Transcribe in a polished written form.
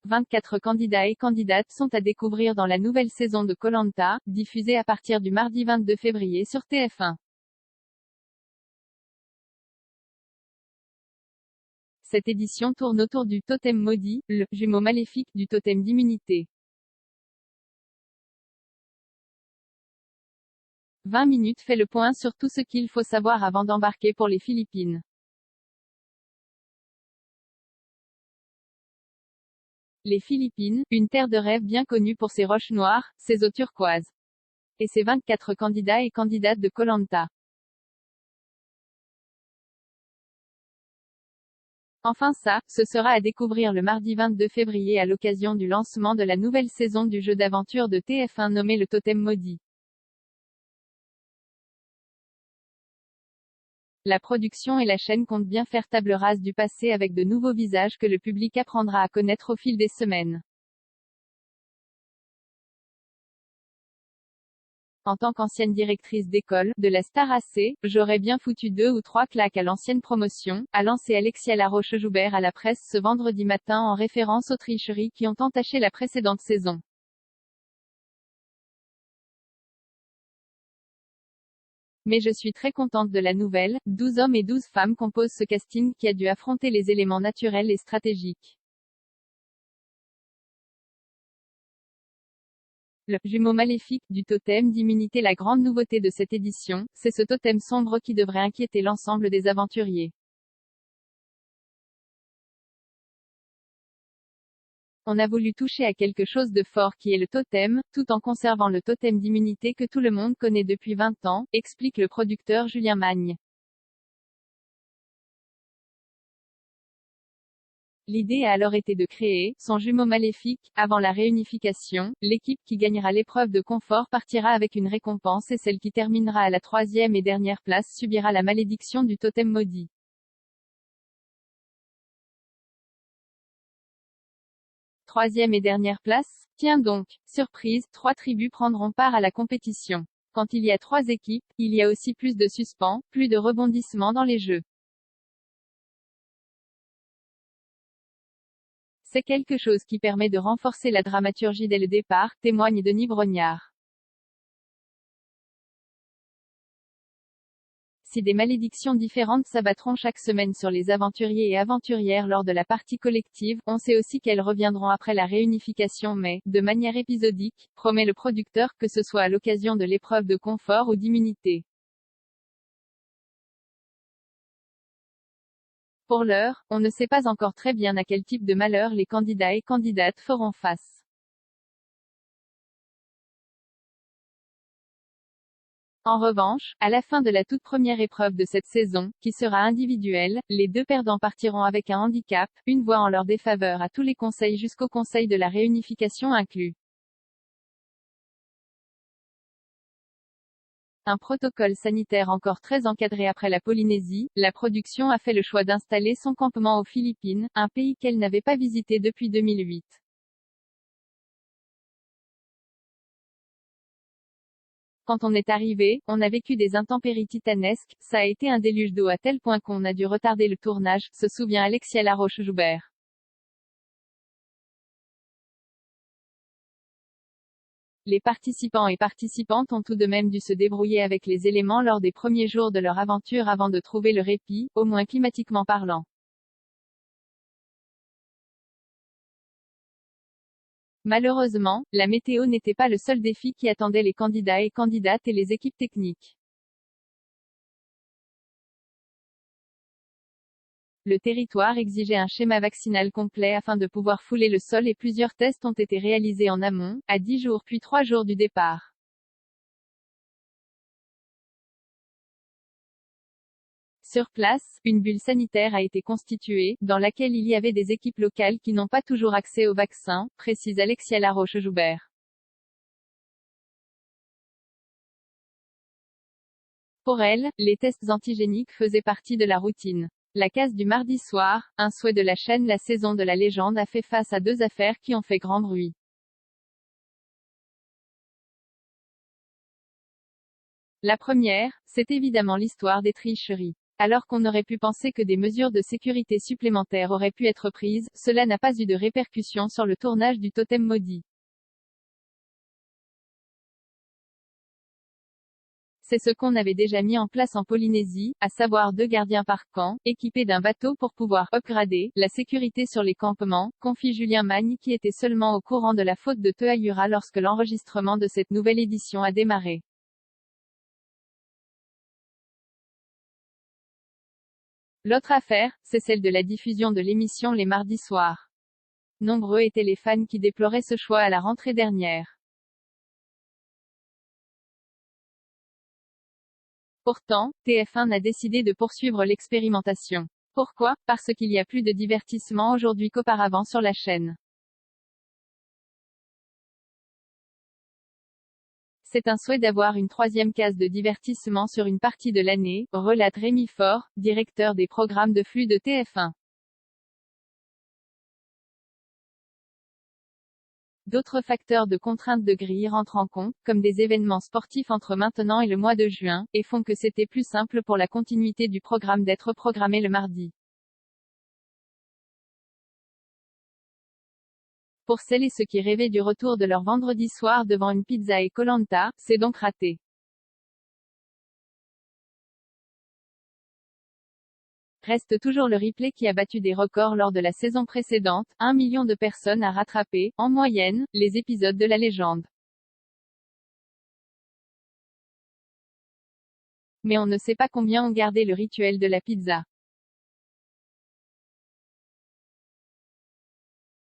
24 candidats et candidates sont à découvrir dans la nouvelle saison de Koh Lanta, diffusée à partir du mardi 22 février sur TF1. Cette édition tourne autour du totem maudit, le jumeau maléfique du totem d'immunité. 20 minutes fait le point sur tout ce qu'il faut savoir avant d'embarquer pour les Philippines. Les Philippines, une terre de rêve bien connue pour ses roches noires, ses eaux turquoises. Et ses 24 candidats et candidates de Koh Lanta. Enfin ça, ce sera à découvrir le mardi 22 février à l'occasion du lancement de la nouvelle saison du jeu d'aventure de TF1 nommé le Totem Maudit. La production et la chaîne comptent bien faire table rase du passé avec de nouveaux visages que le public apprendra à connaître au fil des semaines. En tant qu'ancienne directrice d'école, de la Star AC, j'aurais bien foutu 2 ou 3 claques à l'ancienne promotion, a lancé Alexia Laroche-Joubert à la presse ce vendredi matin en référence aux tricheries qui ont entaché la précédente saison. Mais je suis très contente de la nouvelle, 12 hommes et 12 femmes composent ce casting qui a dû affronter les éléments naturels et stratégiques. Le jumeau maléfique du totem d'immunité. La grande nouveauté de cette édition, c'est ce totem sombre qui devrait inquiéter l'ensemble des aventuriers. On a voulu toucher à quelque chose de fort qui est le totem, tout en conservant le totem d'immunité que tout le monde connaît depuis 20 ans, explique le producteur Julien Magne. L'idée a alors été de créer son jumeau maléfique. Avant la réunification, l'équipe qui gagnera l'épreuve de confort partira avec une récompense et celle qui terminera à la 3e et dernière place subira la malédiction du totem maudit. Troisième et dernière place? Tiens donc, surprise, 3 tribus prendront part à la compétition. Quand il y a 3 équipes, il y a aussi plus de suspens, plus de rebondissements dans les jeux. C'est quelque chose qui permet de renforcer la dramaturgie dès le départ, témoigne Denis Brognard. Si des malédictions différentes s'abattront chaque semaine sur les aventuriers et aventurières lors de la partie collective, on sait aussi qu'elles reviendront après la réunification mais, de manière épisodique, promet le producteur, que ce soit à l'occasion de l'épreuve de confort ou d'immunité. Pour l'heure, on ne sait pas encore très bien à quel type de malheur les candidats et candidates feront face. En revanche, à la fin de la toute première épreuve de cette saison, qui sera individuelle, les 2 perdants partiront avec un handicap, une voix en leur défaveur à tous les conseils jusqu'au conseil de la réunification inclus. Un protocole sanitaire encore très encadré. Après la Polynésie, la production a fait le choix d'installer son campement aux Philippines, un pays qu'elle n'avait pas visité depuis 2008. Quand on est arrivé, on a vécu des intempéries titanesques, ça a été un déluge d'eau à tel point qu'on a dû retarder le tournage, se souvient Alexia Laroche-Joubert. Les participants et participantes ont tout de même dû se débrouiller avec les éléments lors des premiers jours de leur aventure avant de trouver le répit, au moins climatiquement parlant. Malheureusement, la météo n'était pas le seul défi qui attendait les candidats et candidates et les équipes techniques. Le territoire exigeait un schéma vaccinal complet afin de pouvoir fouler le sol et plusieurs tests ont été réalisés en amont, à 10 jours puis 3 jours du départ. Sur place, une bulle sanitaire a été constituée, dans laquelle il y avait des équipes locales qui n'ont pas toujours accès au vaccin, précise Alexia Laroche-Joubert. Pour elle, les tests antigéniques faisaient partie de la routine. La case du mardi soir, un souhait de la chaîne. La saison de la légende a fait face à 2 affaires qui ont fait grand bruit. La première, c'est évidemment l'histoire des tricheries. Alors qu'on aurait pu penser que des mesures de sécurité supplémentaires auraient pu être prises, cela n'a pas eu de répercussions sur le tournage du Totem maudit. C'est ce qu'on avait déjà mis en place en Polynésie, à savoir 2 gardiens par camp, équipés d'un bateau pour pouvoir upgrader la sécurité sur les campements, confie Julien Magne qui était seulement au courant de la faute de Teahura lorsque l'enregistrement de cette nouvelle édition a démarré. L'autre affaire, c'est celle de la diffusion de l'émission les mardis soirs. Nombreux étaient les fans qui déploraient ce choix à la rentrée dernière. Pourtant, TF1 a décidé de poursuivre l'expérimentation. Pourquoi? Parce qu'il y a plus de divertissement aujourd'hui qu'auparavant sur la chaîne. C'est un souhait d'avoir une troisième case de divertissement sur une partie de l'année, relate Rémi Faure, directeur des programmes de flux de TF1. D'autres facteurs de contrainte de grille rentrent en compte, comme des événements sportifs entre maintenant et le mois de juin, et font que c'était plus simple pour la continuité du programme d'être programmé le mardi. Pour celles et ceux qui rêvaient du retour de leur vendredi soir devant une pizza et Koh Lanta, c'est donc raté. Reste toujours le replay qui a battu des records lors de la saison précédente, 1 million de personnes à rattraper, en moyenne, les épisodes de la légende. Mais on ne sait pas combien ont gardé le rituel de la pizza.